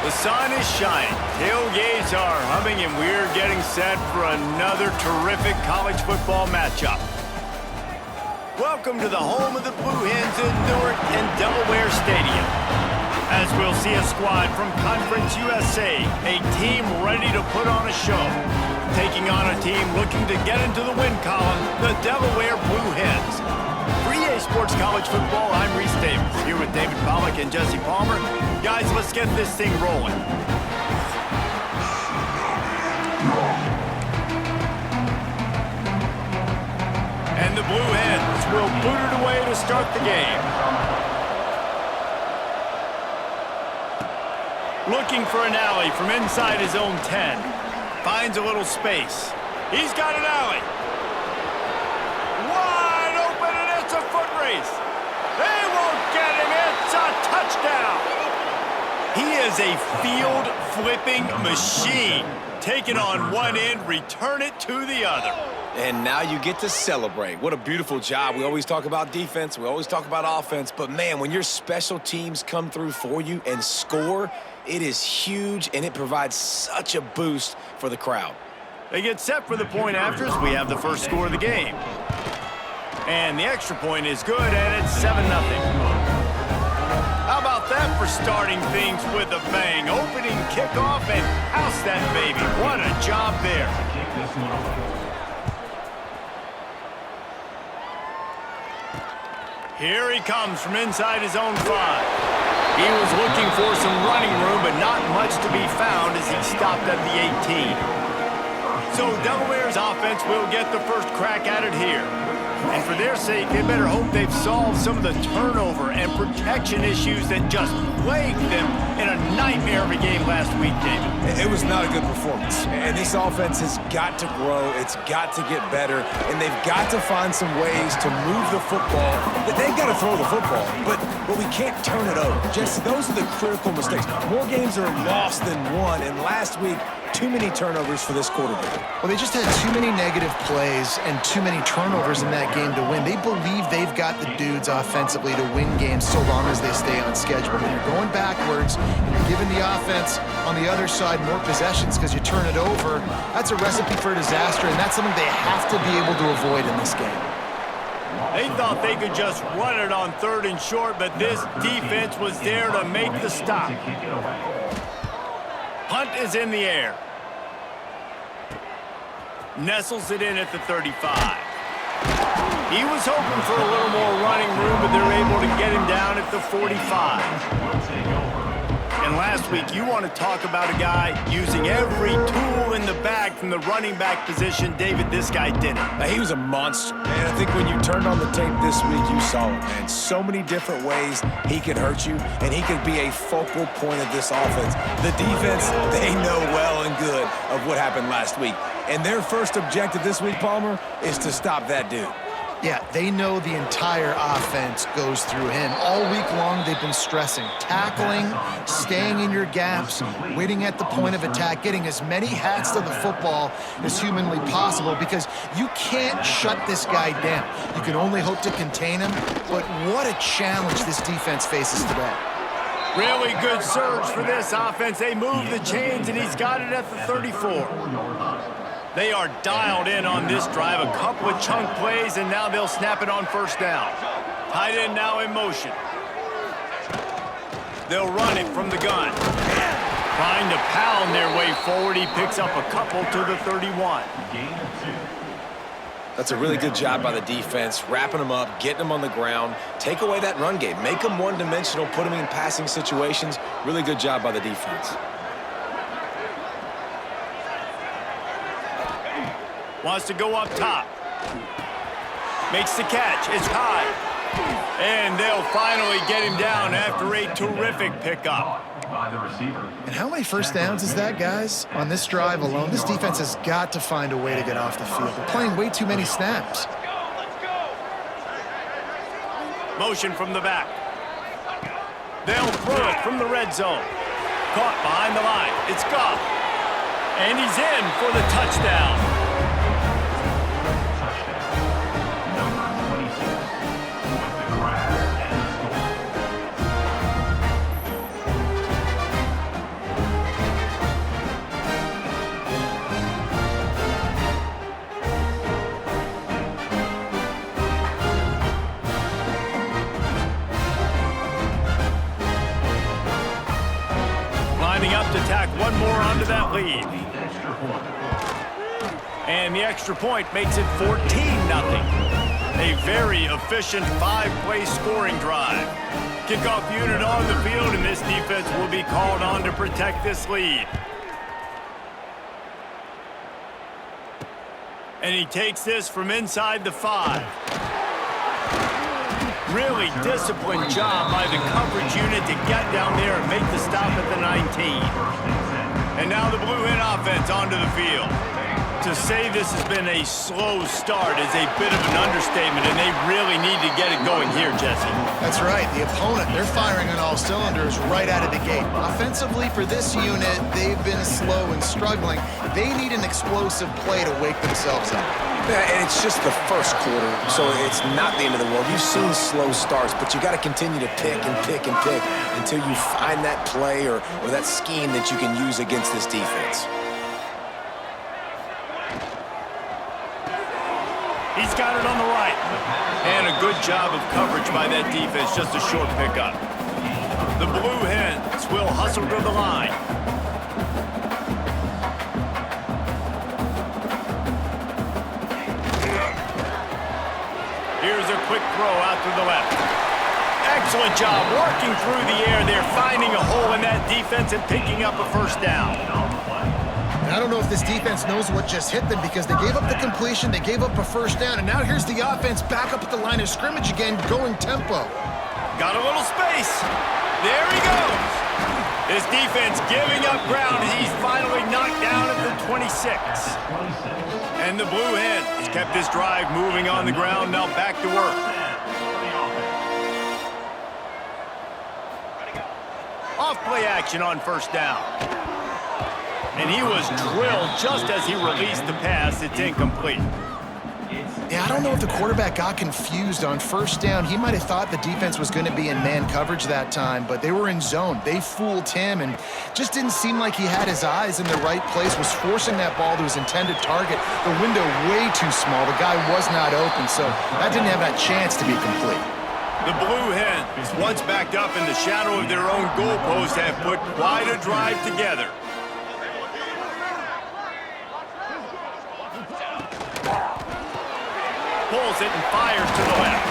The sun is shining, tailgates are humming, and we're getting set for another terrific college football matchup. Welcome to the home of the Blue Hens in Newark and Delaware Stadium. As we'll see a squad from Conference USA, a team ready to put on a show. Taking on a team looking to get into the win column, the Delaware Blue Hens. For EA Sports College Football, I'm Reese Davis, here with David Pollack and Jesse Palmer. Guys, let's get this thing rolling. And the Blue Hens will boot it away to start the game. Looking for an alley from inside his own 10. Finds a little space. He's got an alley. Wide open, and it's a foot race. They won't get him. It's a touchdown. He is a field-flipping machine. Taking on one end, return it to the other. And now you get to celebrate. What a beautiful job. We always talk about defense. We always talk about offense. But, man, when your special teams come through for you and score, it is huge, and it provides such a boost for the crowd. They get set for the point afters. We have the first score of the game. And the extra point is good, and it's 7-0. How about that for starting things with a bang? Opening kickoff and house that baby. What a job there. Here he comes from inside his own 5. He was looking for some running room, but not much to be found as he stopped at the 18. So Delaware's offense will get the first crack at it here. And for their sake, they better hope they've solved some of the turnover and protection issues that just plagued them in a nightmare of a game last week, David. It was not a good performance. And this offense has got to grow. It's got to get better. And they've got to find some ways to move the football. They've got to throw the football, but we can't turn it over. Just those are the critical mistakes. More games are lost than won. And last week, too many turnovers for this quarterback. Well, they just had too many negative plays and too many turnovers in that game to win. They believe they've got the dudes offensively to win games so long as they stay on schedule. When you're going backwards and you're giving the offense on the other side more possessions because you turn it over, that's a recipe for disaster, and that's something they have to be able to avoid in this game. They thought they could just run it on 3rd and short, but this defense was there to make the stop. Punt is in the air. Nestles it in at the 35. He was hoping for a little more running room, but they're able to get him down at the 45. And last week, you want to talk about a guy using every tool in the bag from the running back position. David, this guy did it. He was a monster. And I think when you turned on the tape this week, you saw it, man. So many different ways he could hurt you, and he could be a focal point of this offense. The defense, they know well and good of what happened last week. And their first objective this week, Palmer, is to stop that dude. Yeah, they know the entire offense goes through him. All week long, they've been stressing tackling, staying in your gaps, waiting at the point of attack, getting as many hats to the football as humanly possible because you can't shut this guy down. You can only hope to contain him, but what a challenge this defense faces today. Really good surge for this offense. They move the chains, and he's got it at the 34. They are dialed in on this drive. A couple of chunk plays, and now they'll snap it on 1st down. Tight end now in motion. They'll run it from the gun. Trying to pound their way forward. He picks up a couple to the 31. That's a really good job by the defense, wrapping them up, getting them on the ground. Take away that run game. Make them one-dimensional, put them in passing situations. Really good job by the defense. Wants to go up top. Makes the catch. It's high. And they'll finally get him down after a terrific pickup. And how many first downs is that, guys? On this drive alone, this defense has got to find a way to get off the field. They're playing way too many snaps. Motion from the back. They'll throw it from the red zone. Caught behind the line. It's Goff. And he's in for the touchdown. lining up to tack one more onto that lead. And the extra point makes it 14-0. A very efficient 5-play scoring drive. Kickoff unit on the field, and this defense will be called on to protect this lead. And he takes this from inside the 5. Really disciplined job by the coverage unit to get down there and make the stop at the 19. And now the Blue Hen offense onto the field. To say this has been a slow start is a bit of an understatement, and they really need to get it going here, Jesse. That's right. The opponent, they're firing on all cylinders right out of the gate. Offensively, for this unit, they've been slow and struggling. They need an explosive play to wake themselves up. Yeah, and it's just the first quarter, so it's not the end of the world. You've seen slow starts, but you got to continue to pick and pick and pick until you find that play or that scheme that you can use against this defense. He's got it on the right. And a good job of coverage by that defense, just a short pickup. The Blue Hens will hustle to the line. Here's a quick throw out to the left. Excellent job working through the air there, finding a hole in that defense and picking up a first down. I don't know if this defense knows what just hit them because they gave up the completion, they gave up a first down, and now here's the offense back up at the line of scrimmage again, going tempo. Got a little space. There he goes. This defense giving up ground as he's finally knocked down at the 26. And the Blue Hens kept this drive moving on the ground, now back to work. Off play action on first down. And he was drilled just as he released the pass. It's incomplete. Yeah, I don't know if the quarterback got confused on first down. He might have thought the defense was going to be in man coverage that time, but they were in zone. They fooled him and just didn't seem like he had his eyes in the right place, was forcing that ball to his intended target. The window way too small. The guy was not open, so that didn't have that chance to be complete. The Blue Hens, once backed up in the shadow of their own goalpost, have put quite a drive together. Pulls it and fires to the left.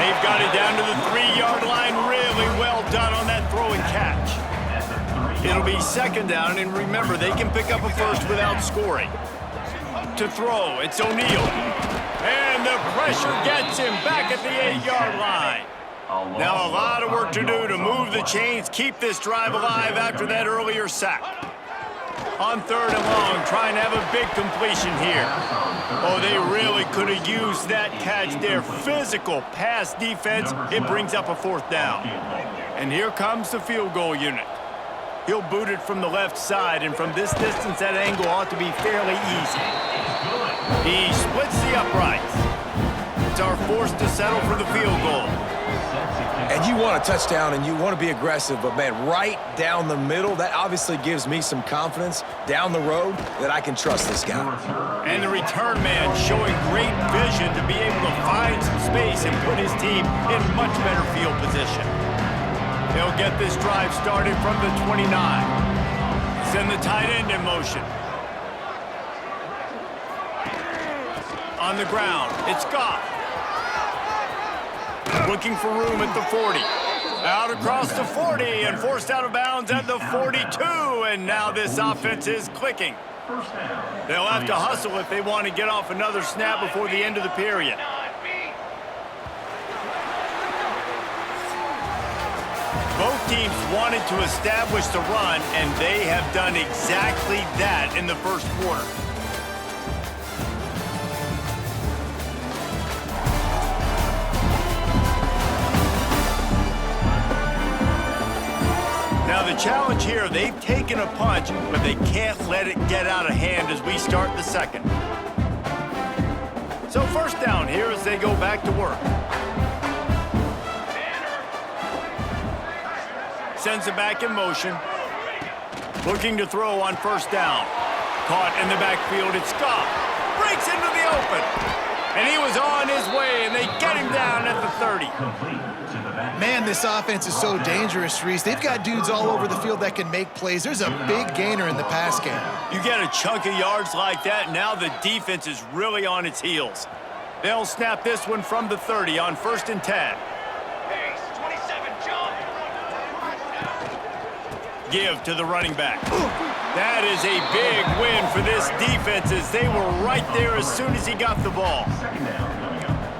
They've got it down to the 3-yard line. Really well done on that throw and catch. It'll be second down, and remember, they can pick up a first without scoring. To throw, it's O'Neal. And the pressure gets him back at the 8-yard line. Now a lot of work to do to move the chains, keep this drive alive after that earlier sack. On third and long, trying to have a big completion here. Oh, they really could have used that catch there. Physical pass defense. It brings up a fourth down. And here comes the field goal unit. He'll boot it from the left side, and from this distance, that angle ought to be fairly easy. He splits the uprights. It's our force to settle for the field goal. And you want a touchdown and you want to be aggressive, but man, right down the middle, that obviously gives me some confidence down the road that I can trust this guy. And the return man showing great vision to be able to find some space and put his team in much better field position. He'll get this drive started from the 29. Send the tight end in motion. On the ground, it's Goff. Looking for room at the 40. Out across the 40 and forced out of bounds at the 42. And now this offense is clicking. They'll have to hustle if they want to get off another snap before the end of the period. Both teams wanted to establish the run, and they have done exactly that in the first quarter. Now the challenge here, they've taken a punch, but they can't let it get out of hand as we start the second. So first down here as they go back to work. Sends it back in motion. Looking to throw on first down. Caught in the backfield, it's Goff. Breaks into the open. And he was on his way, and they get him down at the 30. Man, this offense is so dangerous, Reese. They've got dudes all over the field that can make plays. There's a big gainer in the pass game. You get a chunk of yards like that, now the defense is really on its heels. They'll snap this one from the 30 on 1st and 10. Give to the running back. That is a big win for this defense as they were right there as soon as he got the ball.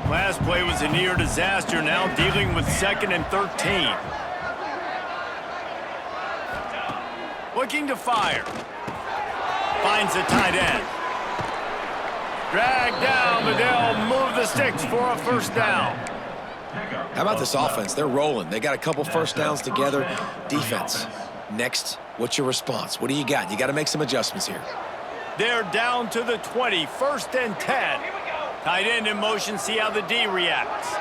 Last play was a near disaster, now dealing with 2nd and 13. Looking to fire. Finds the tight end. Drag down, but they'll move the sticks for a 1st down. How about this offense? They're rolling. They got a couple 1st downs together. Defense. Next, what's your response? What do you got? You got to make some adjustments here. They're down to the 20, 1st and 10. Tight end in motion, see how the D reacts.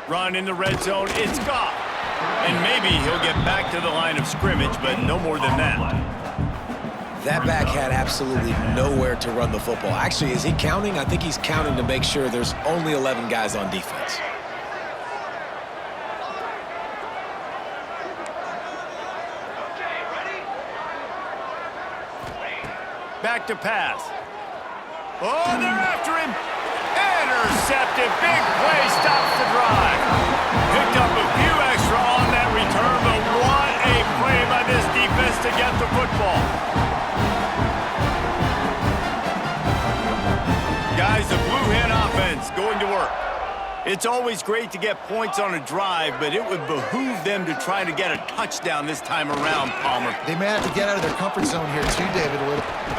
Run in the red zone, it's gone. And maybe he'll get back to the line of scrimmage, but no more than that. That back had absolutely nowhere to run the football. Actually, is he counting? I think he's counting to make sure there's only 11 guys on defense. Back to pass. Oh, they're after him. Intercepted. Big play stops the drive. Picked up a few extra on that return, but what a play by this defense to get the football. Guys, the Blue Hen offense going to work. It's always great to get points on a drive, but it would behoove them to try to get a touchdown this time around, Palmer. They may have to get out of their comfort zone here too, David.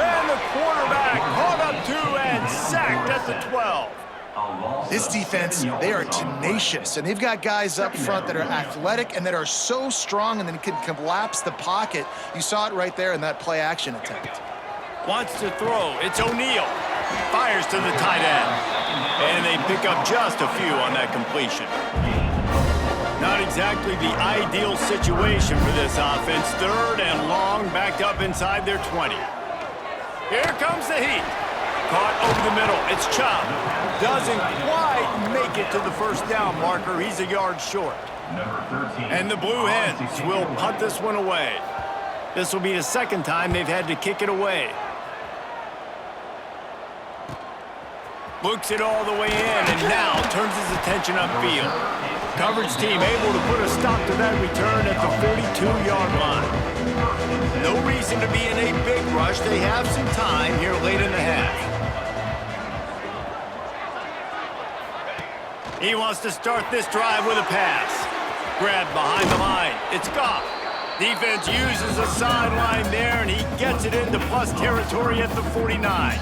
And the quarterback caught up 2 and sacked at the 12. This defense, they are tenacious, and they've got guys up front that are athletic and that are so strong and then can collapse the pocket. You saw it right there in that play-action attempt. Wants to throw. It's O'Neal. Fires to the tight end. And they pick up just a few on that completion. Not exactly the ideal situation for this offense. 3rd and long, backed up inside their 20. Here comes the heat. Caught over the middle. It's Chubb. Doesn't quite make it to the 1st down marker. He's a yard short. And the Blue Hens will punt this one away. This will be the 2nd time they've had to kick it away. Looks it all the way in, and now turns his attention upfield. Coverage team able to put a stop to that return at the 42-yard line. No reason to be in a big rush. They have some time here late in the half. He wants to start this drive with a pass. Grabbed behind the line. It's Goff. Defense uses a sideline there, and he gets it into plus territory at the 49.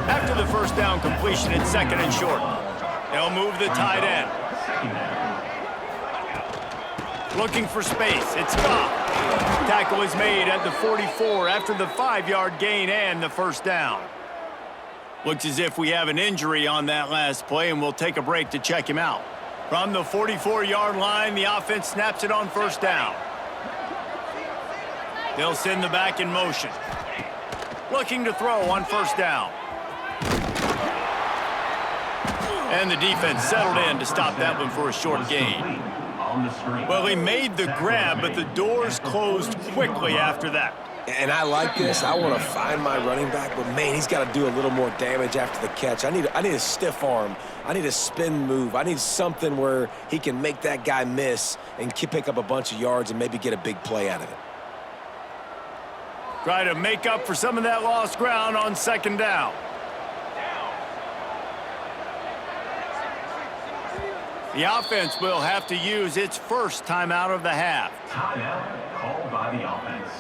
After the 1st down completion, it's 2nd and short. They'll move the tight end. Looking for space. It's Goff. Tackle is made at the 44 after the 5-yard gain and the 1st down. Looks as if we have an injury on that last play, and we'll take a break to check him out. From the 44-yard line, the offense snaps it on 1st down. They'll send the back in motion. Looking to throw on 1st down. And the defense settled in to stop that one for a short gain. Well, he made the grab, but the doors closed quickly after that. And I like this. I want to find my running back, but, man, he's got to do a little more damage after the catch. I need a stiff arm. I need a spin move. I need something where he can make that guy miss and pick up a bunch of yards and maybe get a big play out of it. Try to make up for some of that lost ground on 2nd down. The offense will have to use its 1st timeout of the half. Timeout called by the offense.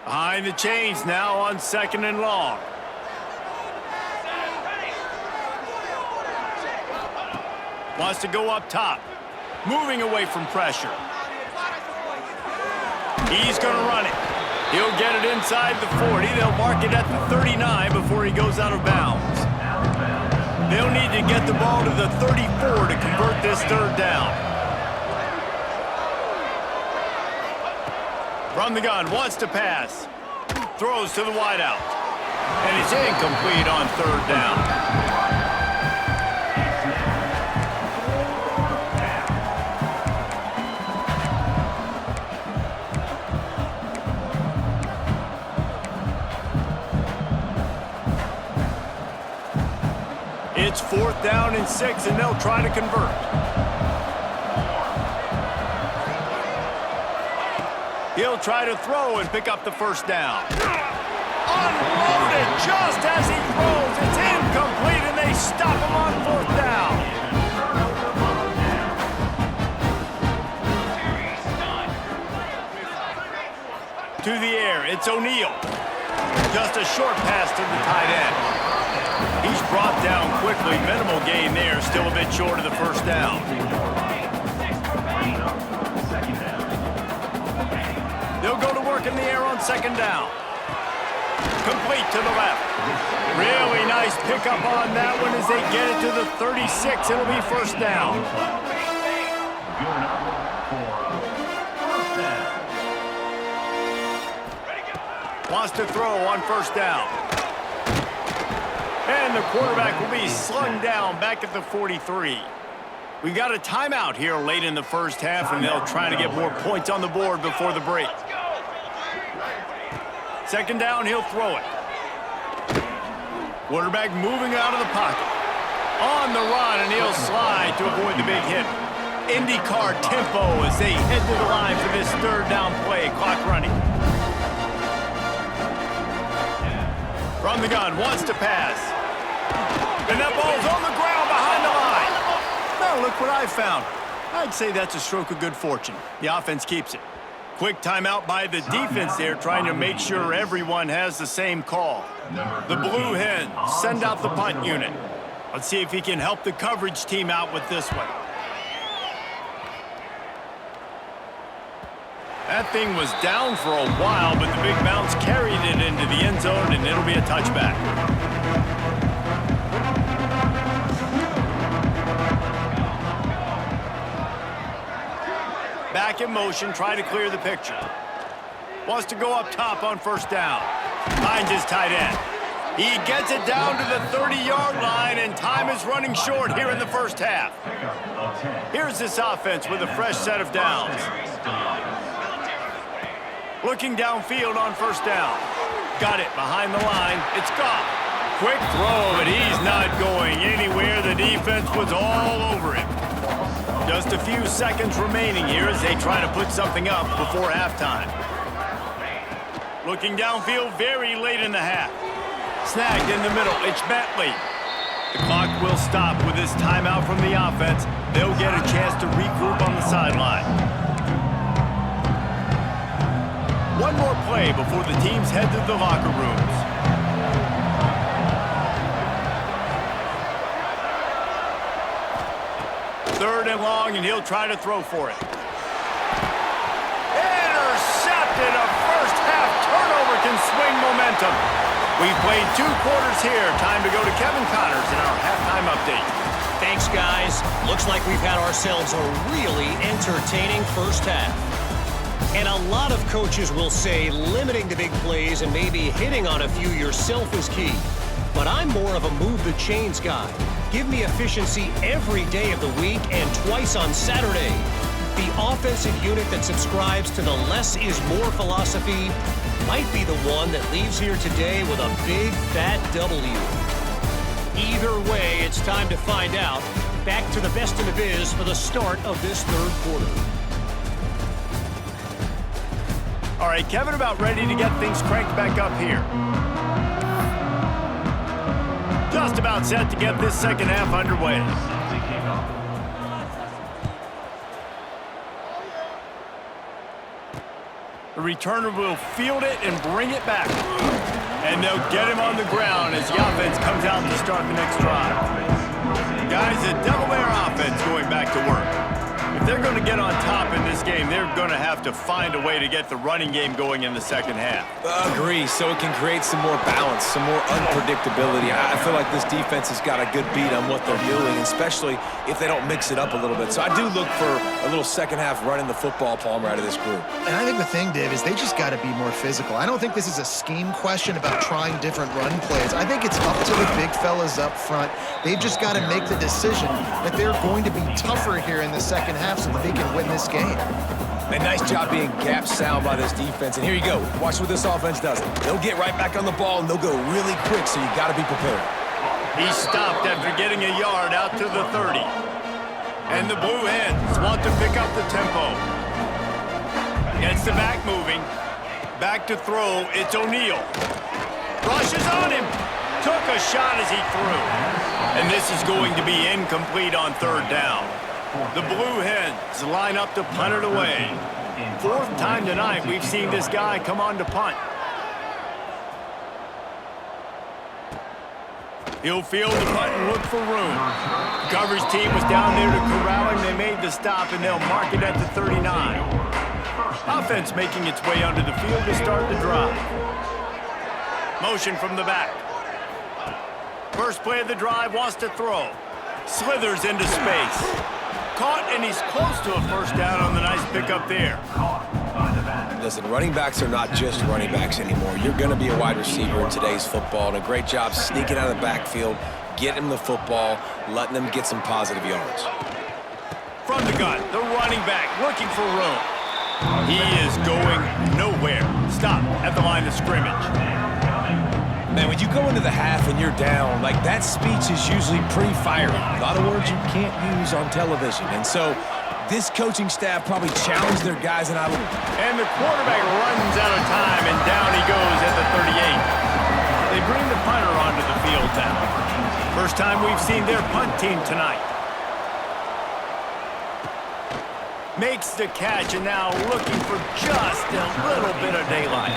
Behind the chains now on 2nd and long. Wants to go up top. Moving away from pressure. He's going to run it. He'll get it inside the 40. They'll mark it at the 39 before he goes out of bounds. They'll need to get the ball to the 34 to convert this 3rd down. From the gun, wants to pass. Throws to the wideout. And it's incomplete on 3rd down. It's 4th down and 6, and they'll try to convert. He'll try to throw and pick up the 1st down. Unloaded just as he throws. It's incomplete, and they stop him on 4th down. To the air, it's O'Neal. Just a short pass to the tight end. He's brought down quickly. Minimal gain there, still a bit short of the 1st down. They'll go to work in the air on 2nd down. Complete to the left. Really nice pickup on that one as they get it to the 36. It'll be 1st down. Wants to throw on 1st down. And the quarterback will be slung down back at the 43. We've got a timeout here late in the 1st half, and they'll try to get more points on the board before the break. 2nd down, he'll throw it. Quarterback moving out of the pocket. On the run, and he'll slide to avoid the big hit. IndyCar tempo as they head to the line for this 3rd down play. Clock running. From the gun, wants to pass. And that ball's on the ground behind the line. Now look what I found. I'd say that's a stroke of good fortune. The offense keeps it. Quick timeout by the defense there, trying to make sure everyone has the same call. The Blue Hens send out the punt unit. Let's see if he can help the coverage team out with this one. That thing was down for a while, but the big bounce carried it into the end zone, and it'll be a touchback. Back in motion, try to clear the picture. Wants to go up top on 1st down. Finds his tight end. He gets it down to the 30-yard line, and time is running short here in the 1st half. Here's this offense with a fresh set of downs. Looking downfield on 1st down. Got it behind the line. It's gone. Quick throw, but he's not going anywhere. The defense was all over him. Just a few seconds remaining here as they try to put something up before halftime. Looking downfield very late in the half. Snagged in the middle. It's Bentley. The clock will stop with this timeout from the offense. They'll get a chance to regroup on the sideline. One more play before the teams head to the locker rooms. Third and long, and he'll try to throw for it. Intercepted! A first-half turnover can swing momentum. We've played 2 quarters here. Time to go to Kevin Connors in our halftime update. Thanks, guys. Looks like we've had ourselves a really entertaining 1st half. And a lot of coaches will say limiting the big plays and maybe hitting on a few yourself is key. But I'm more of a move the chains guy. Give me efficiency every day of the week and twice on Saturday. The offensive unit that subscribes to the less is more philosophy might be the one that leaves here today with a big fat W. Either way, it's time to find out. Back to the best in the biz for the start of this 3rd quarter. All right, Kevin, about ready to get things cranked back up here. Just about set to get this 2nd half underway. The returner will field it and bring it back. And they'll get him on the ground as the offense comes out to start the next drive. Guys, the Delaware offense going back to work. If they're going to get on top in this game, they're going to have to find a way to get the running game going in the 2nd half. Agree, so it can create some more balance, some more unpredictability. I feel like this defense has got a good beat on what they're doing, especially if they don't mix it up a little bit. So I do look for a little 2nd half running the football, Palmer, out of this group. And I think the thing, Dave, is they just got to be more physical. I don't think this is a scheme question about trying different run plays. I think it's up to the big fellas up front. They've just got to make the decision that they're going to be tougher here in the 2nd half so that they can win this game. And nice job being gap sound by this defense. And here you go. Watch what this offense does. They'll get right back on the ball, and they'll go really quick, so you got to be prepared. He's stopped after getting a yard out to the 30. And the Blue Hens want to pick up the tempo. Gets the back moving. Back to throw. It's O'Neal. Rushes on him. Took a shot as he threw. And this is going to be incomplete on third down. The Blue Hens line up to punt it away. Fourth time tonight we've seen this guy come on to punt. He'll field the punt and look for room. Coverage team was down there to corral him. They made the stop, and they'll mark it at the 39. Offense making its way onto the field to start the drive. Motion from the back. First play of the drive, wants to throw. Slithers into space. Caught, and he's close to a first down on the nice pickup there. Listen, running backs are not just running backs anymore. You're going to be a wide receiver in today's football, and a great job sneaking out of the backfield, getting them the football, letting them get some positive yards. From the gun, the running back looking for room. He is going nowhere. Stop at the line of scrimmage. Man, when you go into the half and you're down, like that speech is usually pretty fiery. A lot of words you can't use on television. And so this coaching staff probably challenged their guys. And the quarterback runs out of time, and down he goes at the 38. They bring the punter onto the field now. First time we've seen their punt team tonight. Makes the catch, and now looking for just a little bit of daylight.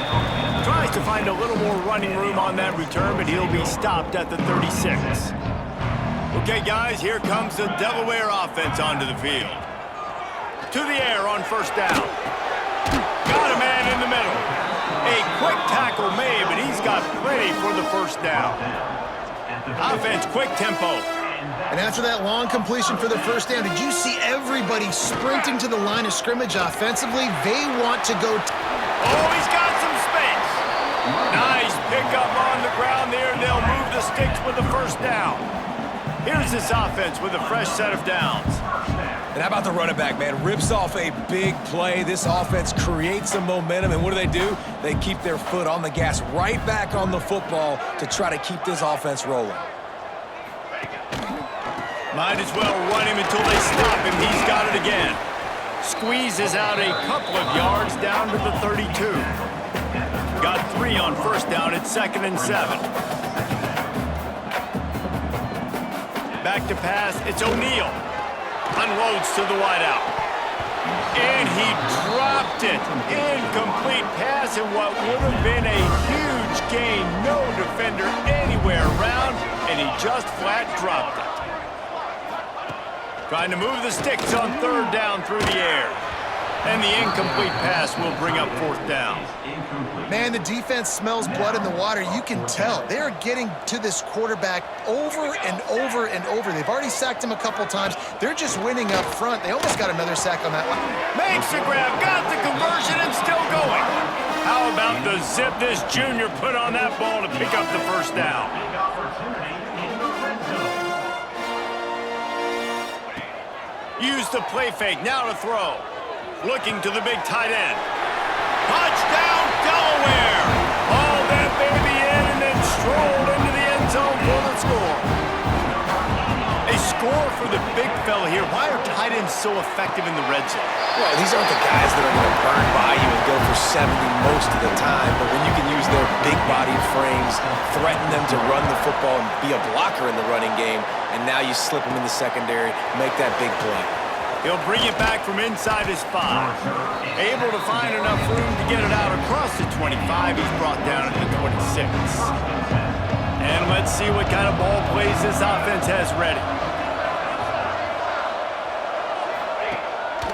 Tries to find a little more running room on that return, but he'll be stopped at the 36. Okay, guys, here comes the Delaware offense onto the field. To the air on first down. Got a man in the middle. A quick tackle made, but he's got plenty for the first down. Offense, quick tempo. And after that long completion for the first down, did you see everybody sprinting to the line of scrimmage offensively? They want to go. Oh, he's got some space. Nice pickup on the ground there. They'll move the sticks with the first down. Here's this offense with a fresh set of downs. And how about the running back, man? Rips off a big play. This offense creates some momentum, and what do? They keep their foot on the gas, right back on the football to try to keep this offense rolling. Might as well run him until they stop him. He's got it again. Squeezes out a couple of yards down to the 32. Got 3 on first down. It's 2nd and 7. Back to pass. It's O'Neal. Unloads to the wideout. And he dropped it. Incomplete pass, and what would have been a huge gain. No defender anywhere around, and he just flat dropped it. Trying to move the sticks on third down through the air. And the incomplete pass will bring up fourth down. Man, the defense smells blood in the water. You can tell. They are getting to this quarterback over and over and over. They've already sacked him a couple times. They're just winning up front. They almost got another sack on that one. Makes the grab, got the conversion, and still going. How about the zip this junior put on that ball to pick up the first down? Use the play fake, now to throw. Looking to the big tight end. Touchdown, Delaware! Hauled that baby in and then strolled into the end zone for the score. A score for the big fella here. Why are tight ends so effective in the red zone? Well, these aren't the guys that are going to burn by you and go for 70 most of the time, but when you can use their big-bodied frames, threaten them to run the football and be a blocker in the running game, and now you slip them in the secondary, make that big play. He'll bring it back from inside his 5. Able to find enough room to get it out across the 25. He's brought down at the 26. And let's see what kind of ball plays this offense has ready.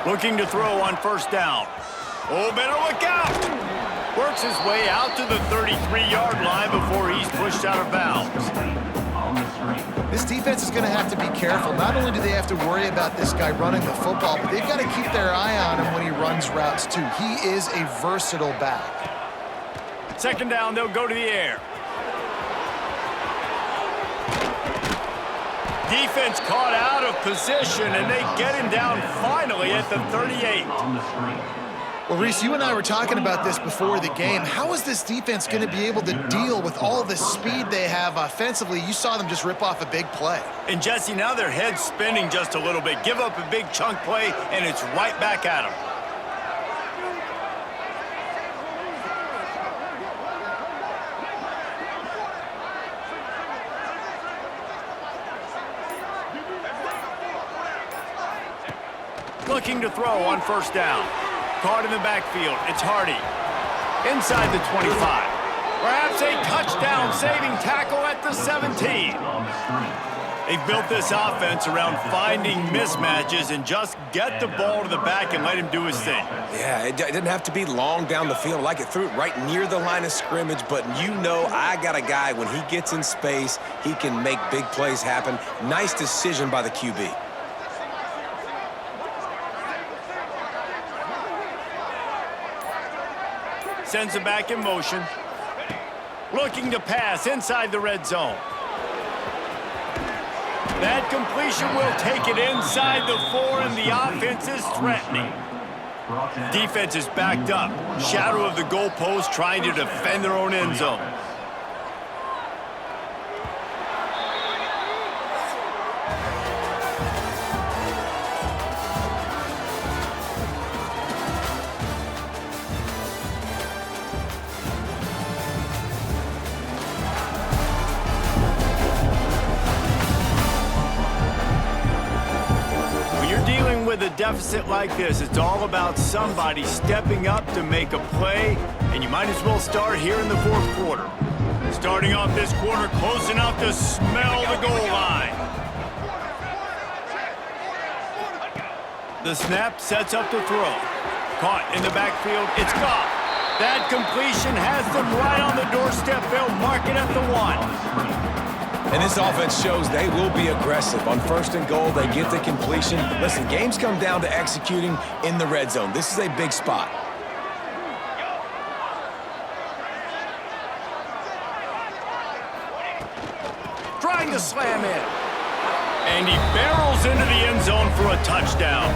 Looking to throw on first down. Oh, better look out! Works his way out to the 33-yard line before he's pushed out of bounds. This defense is going to have to be careful. Not only do they have to worry about this guy running the football, but they've got to keep their eye on him when he runs routes, too. He is a versatile back. Second down, they'll go to the air. Defense caught out of position, and they get him down finally at the 38. Well, Reese, you and I were talking about this before the game. How is this defense going to be able to deal with all the speed they have offensively? You saw them just rip off a big play. And Jesse, now their head's spinning just a little bit. Give up a big chunk play, and it's right back at them. Looking to throw on first down. Caught in the backfield. It's Hardy. Inside the 25. Perhaps a touchdown-saving tackle at the 17. They've built this offense around finding mismatches and just get the ball to the back and let him do his thing. Yeah, it didn't have to be long down the field. Like it threw it right near the line of scrimmage, but you know I got a guy, when he gets in space, he can make big plays happen. Nice decision by the QB. Sends him back in motion. Looking to pass inside the red zone. That completion will take it inside the 4, and the offense is threatening. Defense is backed up. Shadow of the goalpost, trying to defend their own end zone. With a deficit like this, it's all about somebody stepping up to make a play, and you might as well start here in the fourth quarter. Starting off this quarter close enough to smell the goal line. The snap sets up the throw. Caught in the backfield, it's gone. That completion has them right on the doorstep. They'll mark it at the 1. And this offense shows they will be aggressive. On first and goal, they get the completion. Listen, games come down to executing in the red zone. This is a big spot. Trying to slam in. And he barrels into the end zone for a touchdown.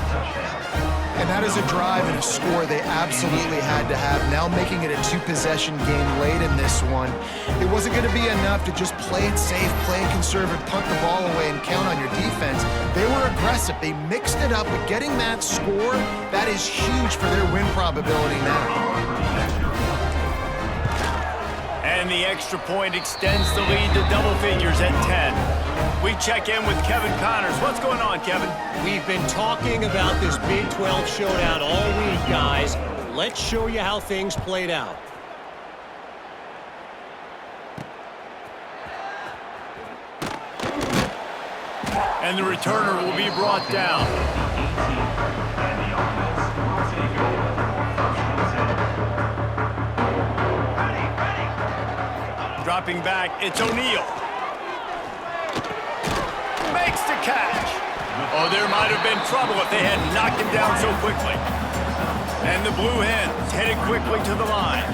And that is a drive and a score they absolutely had to have. Now making it a 2-possession game late in this one. It wasn't going to be enough to just play it safe, play it conservative, punt the ball away, and count on your defense. They were aggressive. They mixed it up, but getting that score, that is huge for their win probability now. And the extra point extends the lead to double figures at 10. We check in with Kevin Connors. What's going on, Kevin? We've been talking about this Big 12 showdown all week, guys. Let's show you how things played out. And the returner will be brought down. Dropping back, it's O'Neal. Makes the catch. Oh, there might have been trouble if they had knocked him down so quickly. And the Blue Hens headed quickly to the line.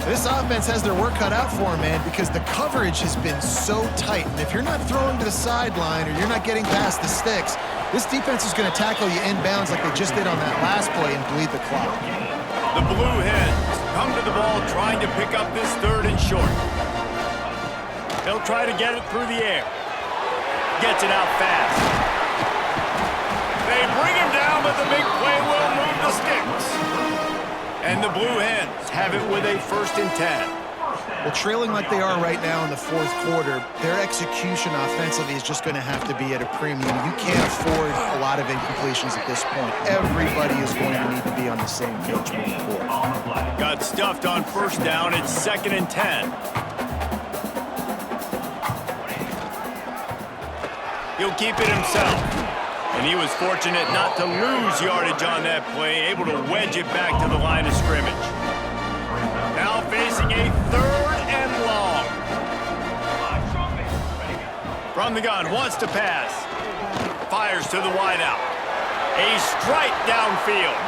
This offense has their work cut out for them, man, because the coverage has been so tight. And if you're not throwing to the sideline or you're not getting past the sticks, this defense is going to tackle you inbounds like they just did on that last play and bleed the clock. The Blue Hens come to the ball trying to pick up this 3rd and short. They'll try to get it through the air. Gets it out fast. They bring him down, but the big play will move the sticks. And the Blue Hens have it with a 1st and 10. Well, trailing like they are right now in the fourth quarter, their execution offensively is just going to have to be at a premium. You can't afford a lot of incompletions at this point. Everybody is going to need to be on the same page moving forward. Got stuffed on first down. It's 2nd and 10. He'll keep it himself. And he was fortunate not to lose yardage on that play, able to wedge it back to the line of scrimmage. Now facing a 3rd and long. From the gun, wants to pass. Fires to the wideout. A strike downfield.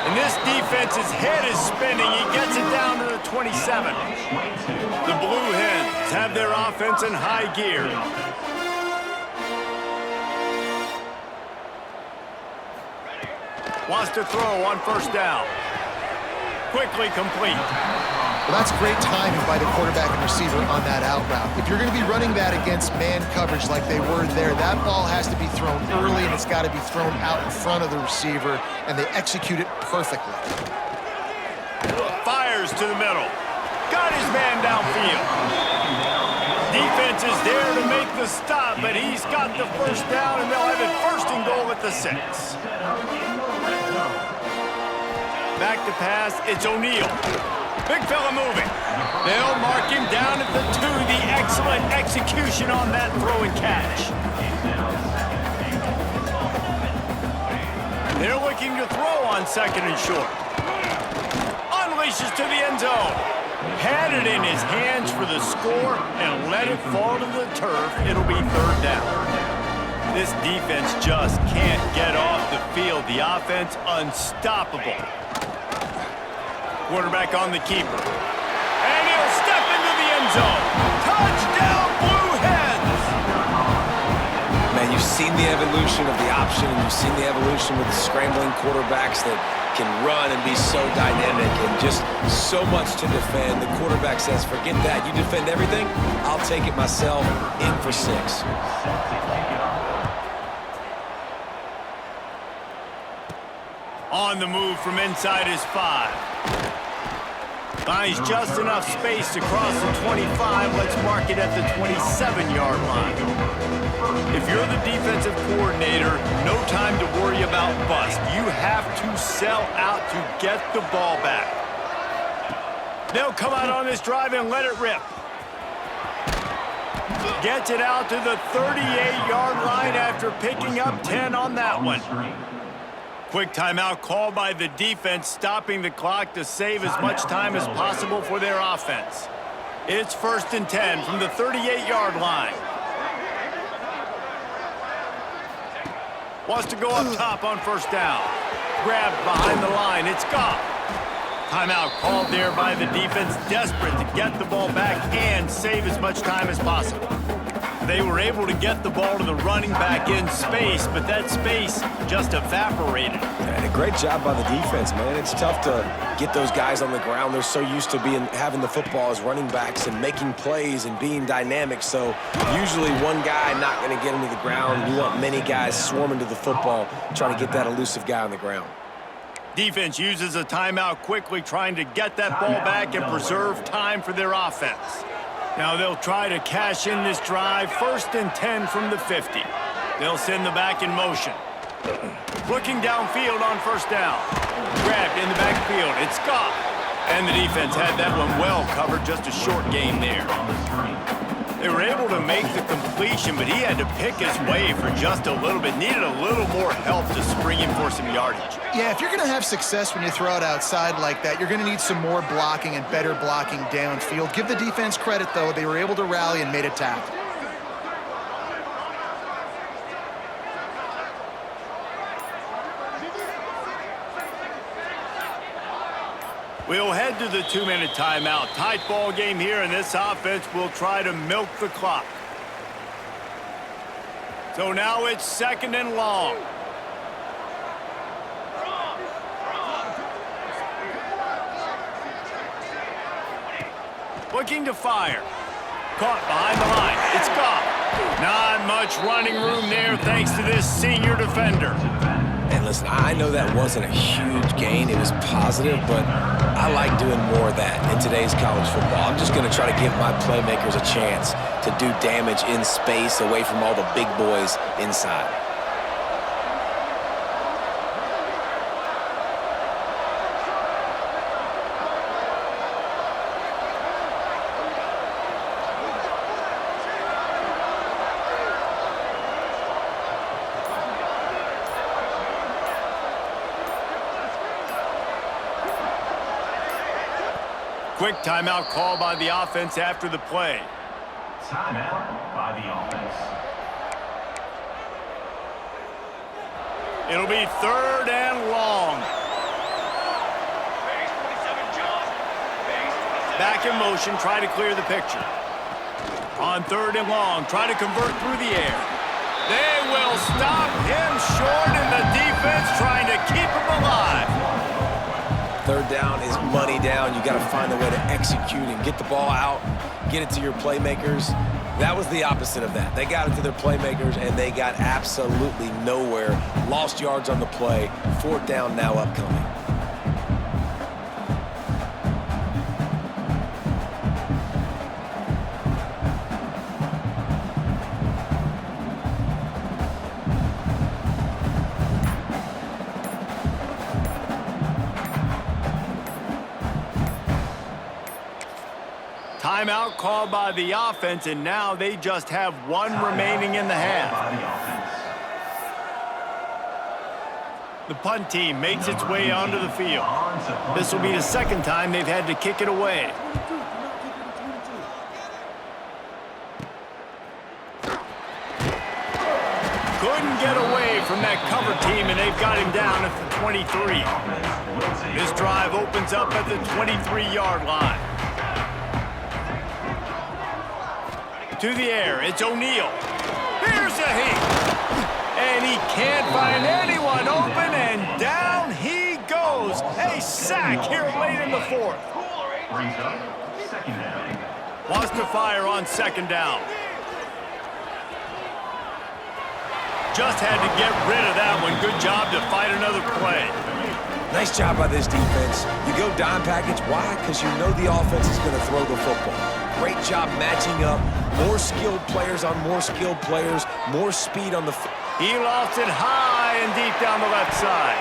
And this defense's head is spinning. He gets it down to the 27. The Blue Hens have their offense in high gear. Wants to throw on first down. quickly complete. Well, that's great timing by the quarterback and receiver on that out route. If you're going to be running that against man coverage like they were there, that ball has to be thrown early and it's got to be thrown out in front of the receiver, and they execute it perfectly. Fires to the middle. Got his man downfield. Defense is there to make the stop, but he's got the first down, and they'll have it first and goal at the 6. Back to pass, it's O'Neal. Big fella moving. They'll mark him down at the 2. The excellent execution on that throw and catch. They're looking to throw on 2nd and short. Unleashes to the end zone. Had it in his hands for the score and let it fall to the turf. It'll be 3rd down. This defense just can't get off the field. The offense unstoppable. Quarterback on the keeper. And he'll step into the end zone. Touchdown, Blue Hens! Man, you've seen the evolution of the option, and you've seen the evolution with the scrambling quarterbacks that can run and be so dynamic and just so much to defend. The quarterback says, forget that. You defend everything, I'll take it myself. In for 6. On the move from inside his 5. Finds just enough space to cross the 25. Let's mark it at the 27-yard line. If you're the defensive coordinator, no time to worry about bust. You have to sell out to get the ball back. They'll come out on this drive and let it rip. Gets it out to the 38-yard line after picking up 10 on that one. Quick timeout called by the defense, stopping the clock to save as much time as possible for their offense. It's 1st and 10 from the 38-yard line. Wants to go up top on 1st down. Grabbed behind the line. It's Goff. Timeout called there by the defense, desperate to get the ball back and save as much time as possible. They were able to get the ball to the running back in space, but that space just evaporated. And a great job by the defense, man. It's tough to get those guys on the ground. They're so used to having the football as running backs and making plays and being dynamic. So usually one guy not going to get him to the ground. You want many guys swarming to the football, trying to get that elusive guy on the ground. Defense uses a timeout quickly, trying to get that ball back and preserve time for their offense. Now they'll try to cash in this drive. 1st and 10 from the 50. They'll send the back in motion. Looking downfield on 1st down. Grabbed in the backfield. It's Goff. And the defense had that one well covered. Just a short gain there. They were able to make the completion, but he had to pick his way for just a little bit. Needed a little more help to spring him for some yardage. Yeah, if you're going to have success when you throw it outside like that, you're going to need some more blocking and better blocking downfield. Give the defense credit, though. They were able to rally and made a tackle. We'll head to the 2-minute timeout. Tight ball game here, and this offense will try to milk the clock. So now it's 2nd and long. Looking to fire. Caught behind the line. It's Goff. Not much running room there thanks to this senior defender. And listen, I know that wasn't a huge gain. It was positive, but I like doing more of that in today's college football. I'm just going to try to give my playmakers a chance to do damage in space away from all the big boys inside. Quick timeout call by the offense after the play. Timeout by the offense. It'll be 3rd and long. Back in motion, try to clear the picture. On 3rd and long, try to convert through the air. They will stop him short, and the defense trying to keep him alive. Third down is money down. You got to find a way to execute and get the ball out, get it to your playmakers. That was the opposite of that. They got it to their playmakers, and they got absolutely nowhere. Lost yards on the play. Fourth down now upcoming. Timeout called by the offense, and now they just have one remaining in the half. The punt team makes its way onto the field. This will be the second time they've had to kick it away. Couldn't get away from that cover team, and they've got him down at the 23. This drive opens up at the 23-yard line. To the air, it's O'Neal. Here's a heat. And he can't find anyone open, and down he goes. A sack here late in the fourth. Wants to fire on second down. Just had to get rid of that one. Good job to fight another play. Nice job by this defense. You go dime package. Why? Because you know the offense is going to throw the football. Great job matching up. More skilled players on more skilled players. More speed on the field. He lost it high and deep down the left side.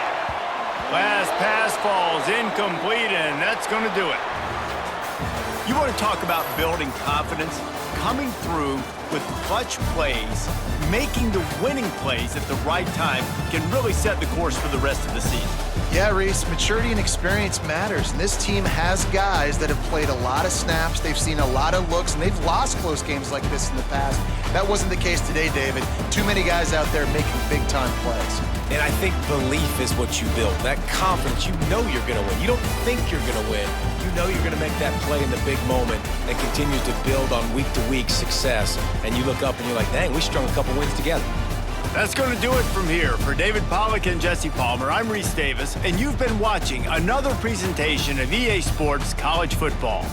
Last pass falls incomplete, and that's going to do it. You want to talk about building confidence? Coming through with clutch plays, making the winning plays at the right time can really set the course for the rest of the season. Yeah, Reese, maturity and experience matters. And this team has guys that have played a lot of snaps. They've seen a lot of looks, and they've lost close games like this in the past. That wasn't the case today, David. Too many guys out there making big-time plays. And I think belief is what you build. That confidence, you know you're going to win. You don't think you're going to win. You know you're going to make that play in the big moment that continues to build on week-to-week success. And you look up and you're like, dang, we strung a couple wins together. That's going to do it from here. For David Pollack and Jesse Palmer, I'm Reese Davis, and you've been watching another presentation of EA Sports College Football.